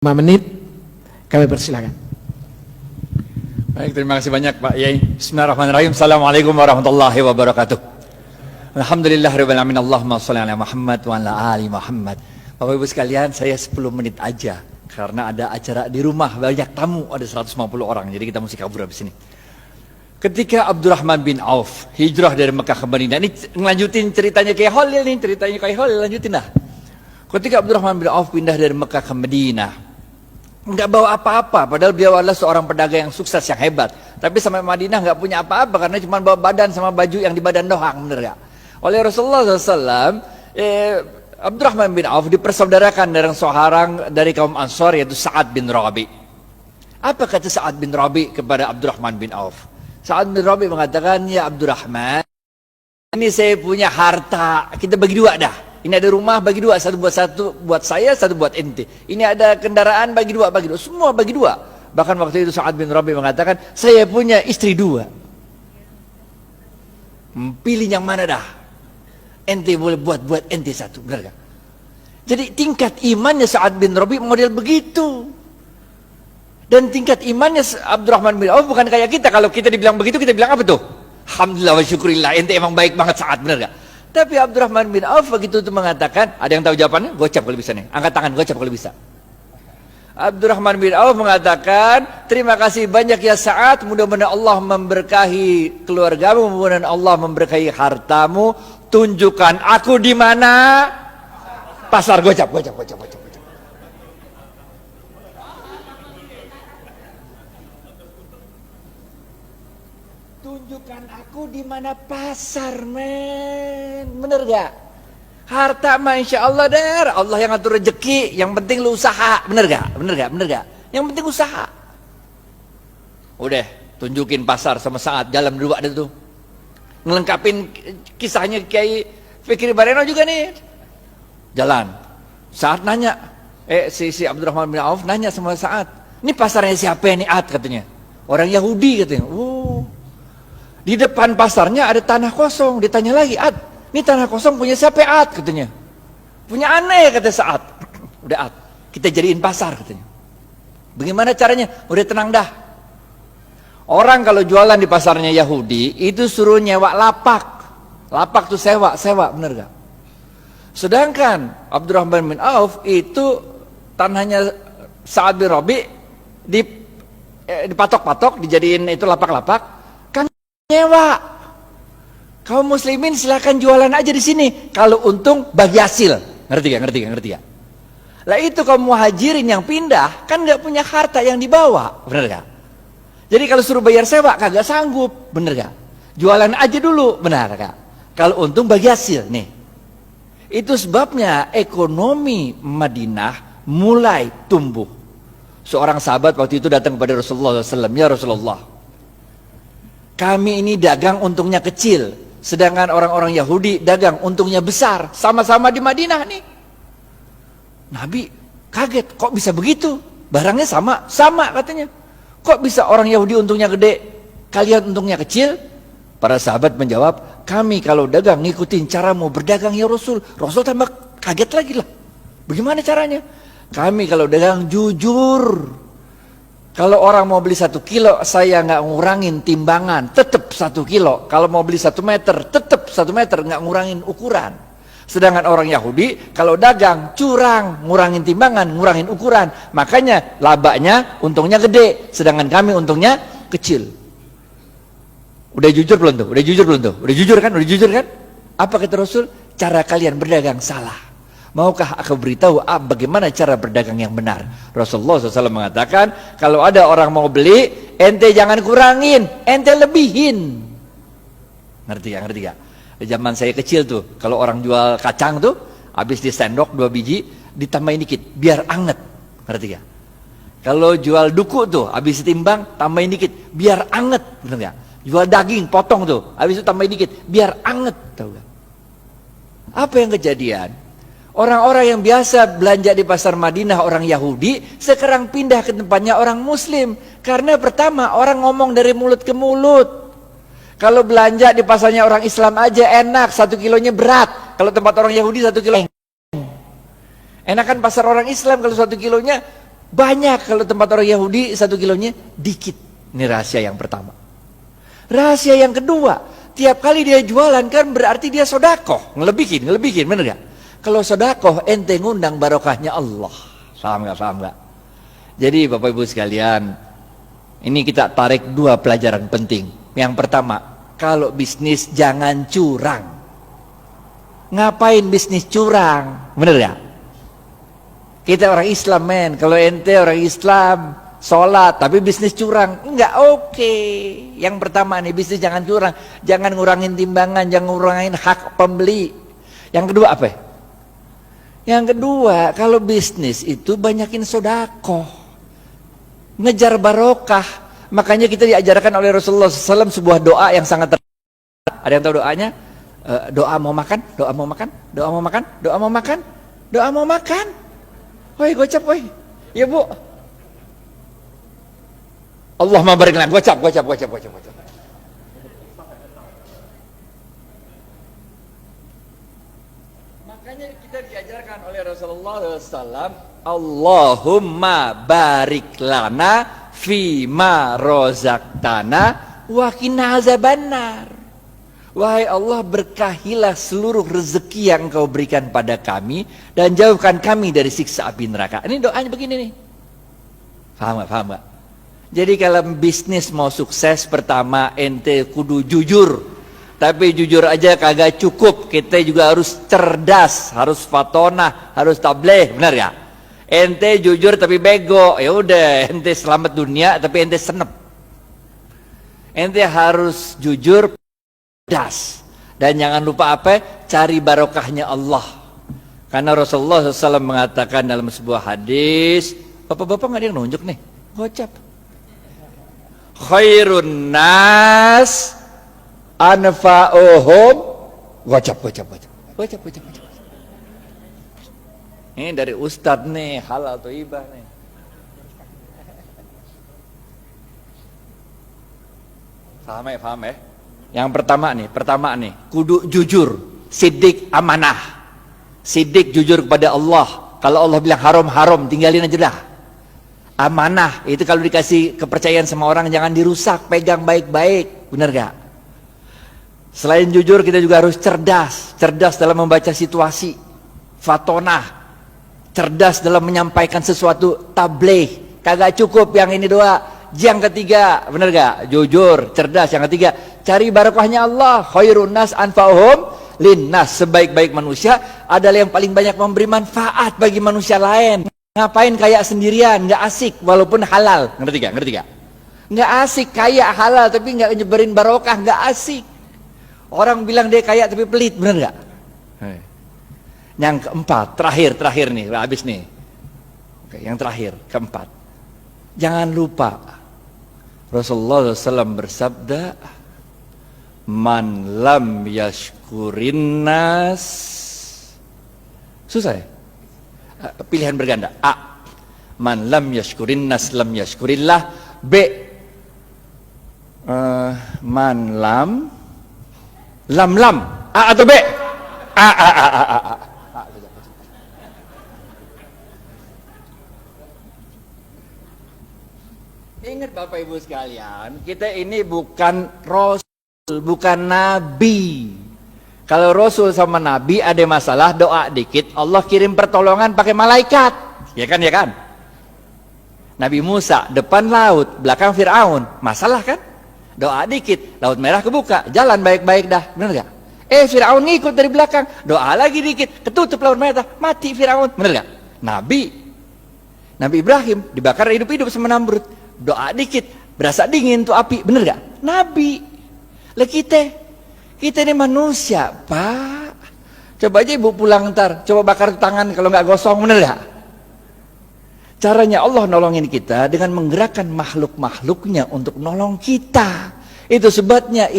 5 menit kami persilakan. Baik, terima kasih banyak Pak Yai. Bismillahirrahmanirrahim. Assalamualaikum warahmatullahi wabarakatuh. Alhamdulillahirabbil alamin. Allahumma shalli ala Muhammad wa ala ali Muhammad. Bapak Ibu sekalian, saya 10 menit aja karena ada acara di rumah, banyak tamu, ada 150 orang. Jadi kita mesti kabur habis ini. Ketika Abdurrahman bin Auf hijrah dari Mekah ke Madinah, ini ngelanjutin ceritanya kayak Khalil nih, ceritanya kayak Khalil, lanjutin dah. Ketika Abdurrahman bin Auf pindah dari Mekah ke Madinah, nggak bawa apa-apa, padahal beliau adalah seorang pedagang yang sukses, yang hebat. Tapi sampai Madinah nggak punya apa-apa karena cuma bawa badan sama baju yang di badan doang, bener gak? Oleh Rasulullah SAW, Abdurrahman bin Auf dipersaudarakan dengan seorang dari kaum Ansar, yaitu Sa'ad bin Rabi. Apa kata Sa'ad bin Rabi kepada Abdurrahman bin Auf? Sa'ad bin Rabi mengatakan, ya Abdurrahman, ini saya punya harta, kita bagi dua dah. Ini ada rumah, bagi dua, satu buat saya, satu buat ente. Ini ada kendaraan, bagi dua, semua bagi dua. Bahkan waktu itu Sa'ad bin Rabi mengatakan, saya punya istri 2. Pilih yang mana dah? Ente boleh buat ente 1, benar gak? Jadi tingkat imannya Sa'ad bin Rabi model begitu. Dan tingkat imannya Abdurrahman bin Auf bukan kayak kita. Kalau kita dibilang begitu, kita bilang apa tuh? Alhamdulillah wa syukurillah, ente emang baik banget Sa'ad, benar gak? Tapi Abdurrahman bin Auf begitu itu mengatakan, ada yang tahu jawabannya? Gocap kalau bisa nih, angkat tangan, gocap kalau bisa. Abdurrahman bin Auf mengatakan, terima kasih banyak ya Sa'ad, mudah-mudahan Allah memberkahi keluargamu, mudah-mudahan Allah memberkahi hartamu. Tunjukkan aku di mana? Pasar. Gocap. Tunjukkan aku di mana pasar, men. Bener gak? Harta mah insya Allah der, Allah yang ngatur rezeki. Yang penting lu usaha, bener gak? Yang penting usaha. Udah, tunjukin pasar sama Sa'ad, jalan berdua ada tuh. Ngelengkapin kisahnya Kiai Fikri Bareno juga nih. Jalan. Sa'ad nanya, si Abdurrahman bin Auf nanya sama Sa'ad, ini pasarnya siapa ini Ad katanya? Orang Yahudi katanya. Di depan pasarnya ada tanah kosong. Ditanya lagi, Ad, ini tanah kosong punya siapa Ad katanya? Punya aneh kata Sa'ad. Udah Ad, kita jadiin pasar katanya. Bagaimana caranya? Udah tenang dah. Orang kalau jualan di pasarnya Yahudi itu suruh nyewa lapak. Lapak tuh sewa, bener gak? Sedangkan Abdurrahman bin Auf itu tanahnya Sa'ad bin Rabi dipatok-patok, dijadiin itu lapak-lapak, kan nyewa. Kaum muslimin silakan jualan aja di sini. Kalau untung bagi hasil. Ngerti gak? Lah itu kaum muhajirin yang pindah kan nggak punya harta yang dibawa, bener gak? Jadi kalau suruh bayar sewa kagak sanggup, bener gak? Jualan aja dulu, benar gak? Kalau untung bagi hasil nih. Itu sebabnya ekonomi Madinah mulai tumbuh. Seorang sahabat waktu itu datang kepada Rasulullah SAW, ya Rasulullah, kami ini dagang untungnya kecil, sedangkan orang-orang Yahudi dagang untungnya besar, sama-sama di Madinah nih. Nabi kaget, kok bisa begitu? Barangnya sama katanya. Kok bisa orang Yahudi untungnya gede, kalian untungnya kecil? Para sahabat menjawab, kami kalau dagang ngikutin caramu berdagang ya Rasul. Rasul tambah kaget lagi lah. Bagaimana caranya? Kami kalau dagang jujur. Kalau orang mau beli 1 kilo, saya nggak ngurangin timbangan, tetap 1 kilo. Kalau mau beli 1 meter, tetap 1 meter, nggak ngurangin ukuran. Sedangkan orang Yahudi kalau dagang curang, ngurangin timbangan, ngurangin ukuran. Makanya labanya untungnya gede, sedangkan kami untungnya kecil. Udah jujur belum tuh? Udah jujur kan? Apa kata Rasul? Cara kalian berdagang salah. Maukah aku beritahu bagaimana cara berdagang yang benar? Rasulullah SAW mengatakan, kalau ada orang mau beli, ente jangan kurangin, ente lebihin. Ngerti gak? Di zaman saya kecil tuh, kalau orang jual kacang tuh, habis di sendok 2 biji, ditambahin dikit, biar anget. Ngerti gak? Kalau jual duku tuh, habis ditimbang, tambahin dikit, biar anget. Bener gak? Jual daging, potong tuh, habis itu tambahin dikit, biar anget. Tahu gak? Apa yang kejadian? Orang-orang yang biasa belanja di pasar Madinah, orang Yahudi, sekarang pindah ke tempatnya orang Muslim. Karena pertama, orang ngomong dari mulut ke mulut. Kalau belanja di pasarnya orang Islam aja enak, 1 kilonya berat. Kalau tempat orang Yahudi 1 kilo. Enakan pasar orang Islam kalau 1 kilonya Banyak kalau tempat orang Yahudi 1 kilonya dikit. Ini rahasia yang pertama. Rahasia yang kedua, tiap kali dia jualan kan berarti dia sodakoh. Ngelebihin, bener gak? Kalau sodakoh ente ngundang barokahnya Allah. Paham gak? Jadi Bapak Ibu sekalian, ini kita tarik 2 pelajaran penting. Yang pertama, kalau bisnis jangan curang. Ngapain bisnis curang? Bener gak? Kita orang Islam men, kalau ente orang Islam sholat tapi bisnis curang, enggak oke. Yang pertama nih, bisnis jangan curang, jangan ngurangin timbangan, jangan ngurangin hak pembeli. Yang kedua apa? Yang kedua, kalau bisnis itu banyakin sodakoh, ngejar barokah. Makanya kita diajarkan oleh Rasulullah SAW sebuah doa yang sangat ada yang tahu doanya? Doa mau makan, doa mau makan, doa mau makan, doa mau makan, doa mau makan. Woi gocap woi, ya bu. Allahumma barik lana, gocap. Makanya kita diajarkan oleh Rasulullah SAW, Allahumma barik lana fima rozaktana wa qina azabannar. Wahai Allah, berkahilah seluruh rezeki yang Engkau berikan pada kami dan jauhkan kami dari siksa api neraka. Ini doanya begini nih. Paham gak? Jadi kalau bisnis mau sukses, pertama ente kudu jujur. Tapi jujur aja kagak cukup. Kita juga harus cerdas, harus fatonah, harus tabligh, benar gak? Ente jujur tapi bego, ya udah ente selamat dunia tapi ente senep. Ente harus jujur, dan jangan lupa apa? Cari barokahnya Allah. Karena Rasulullah SAW mengatakan dalam sebuah hadis, bapak-bapak nggak ada yang nunjuk nih, gocap. Khairun nas anfa'uhum, gocap. Ini dari Ustadz nih, halal atau ibah nih. Paham ya? Yang pertama nih, kudu jujur, sidik amanah. Sidik jujur kepada Allah. Kalau Allah bilang haram, tinggalin aja dah. Amanah, itu kalau dikasih kepercayaan sama orang jangan dirusak, pegang baik-baik. Benar gak? Selain jujur, kita juga harus cerdas dalam membaca situasi. Fatonah, cerdas dalam menyampaikan sesuatu, tabligh. Kagak cukup yang ini doa. Yang ketiga, benar gak? Jujur, cerdas. Yang ketiga, cari barokahnya Allah. Khairun nas anfa'uhum linnas. Sebaik-baik manusia adalah yang paling banyak memberi manfaat bagi manusia lain. Ngapain kaya sendirian? Nggak asik walaupun halal. Ngerti gak? Nggak asik kaya halal tapi nggak nyebarin barokah, nggak asik. Orang bilang dia kaya tapi pelit, benar gak? Yang keempat, terakhir nih, habis nih. Oke, yang terakhir, keempat. Jangan lupa Rasulullah SAW bersabda, man lam yashkurin nas. Susah ya? Pilihan berganda. A, man lam yashkurin nas lam yashkurillah. B, man lam A atau B? A. Ingat Bapak Ibu sekalian, kita ini bukan Rasul, bukan Nabi. Kalau Rasul sama Nabi ada masalah, doa dikit, Allah kirim pertolongan pakai malaikat. Ya kan? Nabi Musa, depan laut, belakang Fir'aun. Masalah kan? Doa dikit, laut merah kebuka, jalan baik-baik dah. Bener gak? Fir'aun ngikut dari belakang, doa lagi dikit, ketutup laut merah, mati Fir'aun. Bener gak? Nabi Ibrahim dibakar hidup-hidup sama Namrud. Doa dikit, berasa dingin tuh api, bener gak? Nabi. Lah kita ini manusia, Pak. Coba aja ibu pulang ntar, coba bakar tangan kalau nggak gosong, bener gak? Caranya Allah nolongin kita dengan menggerakkan makhluk-makhluknya untuk nolong kita. Itu sebabnya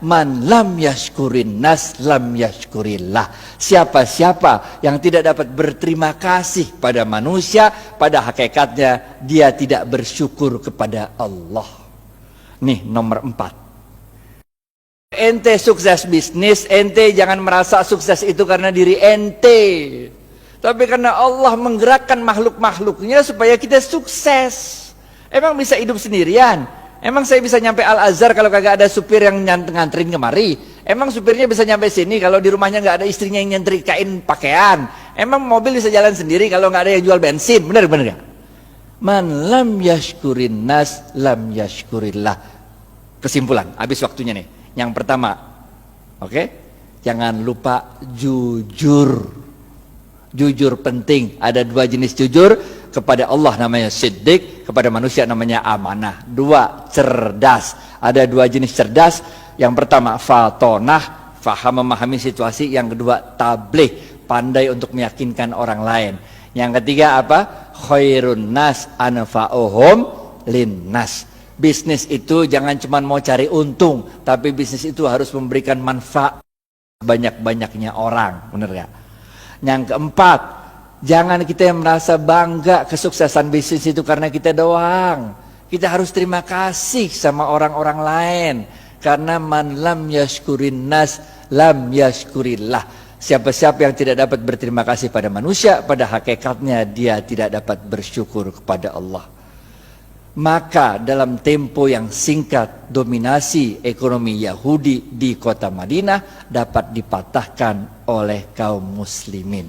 man lam yashkurin nas lam yashkurillah. Siapa-siapa yang tidak dapat berterima kasih pada manusia, pada hakikatnya dia tidak bersyukur kepada Allah. Nih nomor 4. Ente sukses bisnis, ente jangan merasa sukses itu karena diri ente. Tapi karena Allah menggerakkan makhluk-makhluknya supaya kita sukses. Emang bisa hidup sendirian? Emang saya bisa nyampe Al-Azhar kalau kagak ada supir yang nganterin kemari? Emang supirnya bisa nyampe sini kalau di rumahnya nggak ada istrinya yang nyetrikain pakaian? Emang mobil bisa jalan sendiri kalau nggak ada yang jual bensin? Bener ya? Man lam yashkurin nas lam yashkurillah. Kesimpulan, habis waktunya nih. Yang pertama, oke? Jangan lupa jujur. Jujur penting. Ada 2 jenis jujur. Kepada Allah namanya siddiq, kepada manusia namanya amanah. 2, cerdas. Ada 2 jenis cerdas. Yang pertama fatonah, faham memahami situasi. Yang kedua tabligh, pandai untuk meyakinkan orang lain. Yang ketiga apa? Khairun nas anfa'uhum linnas. Bisnis itu jangan cuma mau cari untung, tapi bisnis itu harus memberikan manfaat banyak-banyaknya orang. Bener gak? Yang keempat, jangan kita yang merasa bangga kesuksesan bisnis itu karena kita doang. Kita harus terima kasih sama orang-orang lain. Karena man lam yashkurin nas lam yashkurillah. Siapa-siapa yang tidak dapat berterima kasih pada manusia, pada hakikatnya dia tidak dapat bersyukur kepada Allah. Maka dalam tempo yang singkat, dominasi ekonomi Yahudi di kota Madinah dapat dipatahkan oleh kaum muslimin.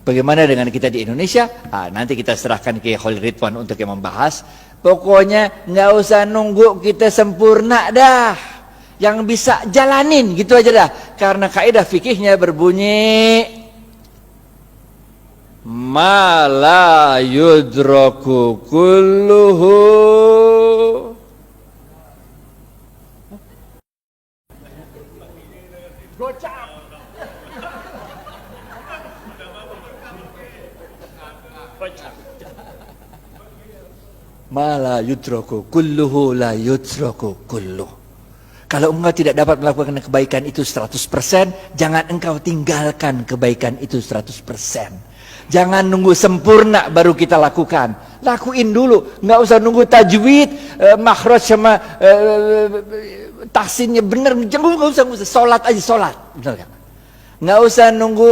Bagaimana dengan kita di Indonesia? Nanti kita serahkan ke Khalil Ridwan untuk yang membahas. Pokoknya nggak usah nunggu kita sempurna dah. Yang bisa jalanin gitu aja dah. Karena kaidah fikihnya berbunyi ma la yudraku kulluhu ma la yudraku kulluhu la yudraku kulluh. Kalau engkau tidak dapat melakukan kebaikan itu 100%, jangan engkau tinggalkan kebaikan itu 100%. Jangan nunggu sempurna baru kita lakukan. Lakuin dulu, nggak usah nunggu tajwid, makhraj sama tahsinnya benar. Jangan nggak usah, sholat aja sholat, benar kan? Nggak usah nunggu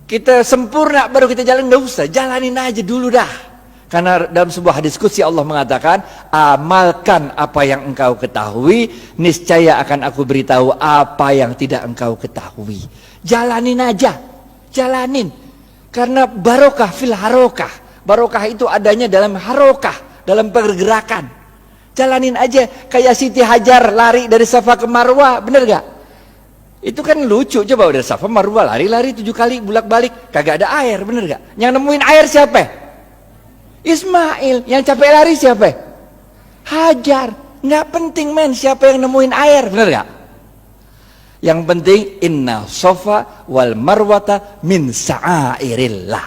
kita sempurna baru kita jalan, nggak usah, jalanin aja dulu dah. Karena dalam sebuah hadis qudsi Allah mengatakan, amalkan apa yang engkau ketahui, niscaya akan aku beritahu apa yang tidak engkau ketahui. Jalanin aja, jalanin. Karena barokah fil harokah. Barokah itu adanya dalam harokah, dalam pergerakan. Jalanin aja, kayak Siti Hajar lari dari Safa ke Marwah, bener gak? Itu kan lucu, coba udah Safa Marwah lari-lari 7 kali bolak-balik, kagak ada air, bener gak? Yang nemuin air siapa? Ismail. Yang capek lari siapa? Hajar. Nggak penting men siapa yang nemuin air, bener gak? Yang penting inna sofa wal marwata min sa'airillah.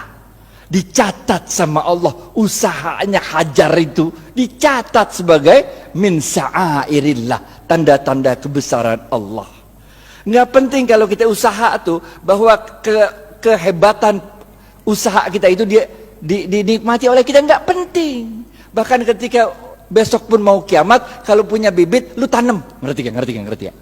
Dicatat sama Allah usahanya Hajar itu, dicatat sebagai min sa'airillah, tanda-tanda kebesaran Allah. Nggak penting kalau kita usaha tuh bahwa kehebatan usaha kita itu dinikmati oleh kita, nggak penting. Bahkan ketika besok pun mau kiamat, kalau punya bibit lu tanam, ngerti ya?